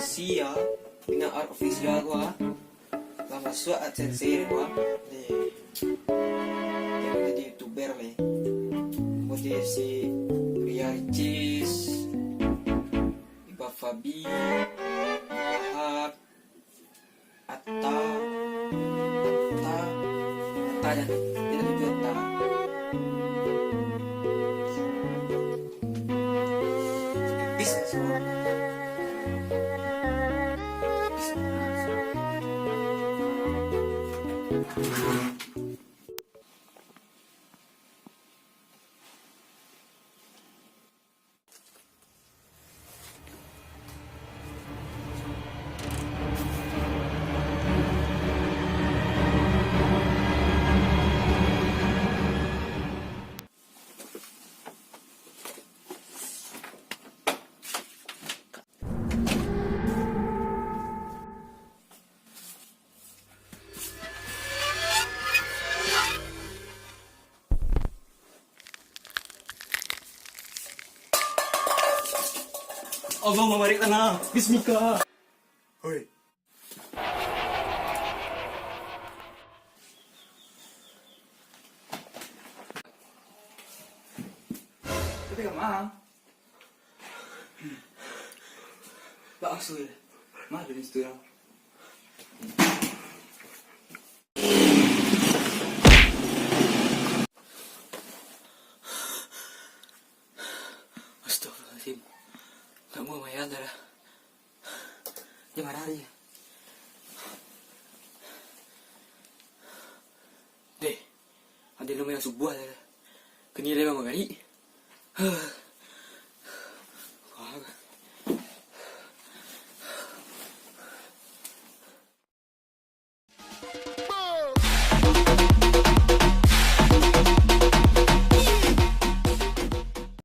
Sia dengan art official gua lama suat at sensei gua de tengok di youtuber le kemudian si Ria Ricis Iba Fabi Ahad Atta ya dia lebih Atta pipis semua. Abang mamarik tanah, bismika. Hoi. Tapi kat mana? Tak asul. Mana di situ lah. Astagfirullahaladzim. Tak mau mayat dah. Jangan lari. Deh, ada nama yang subuh dah. Kini lewat magari.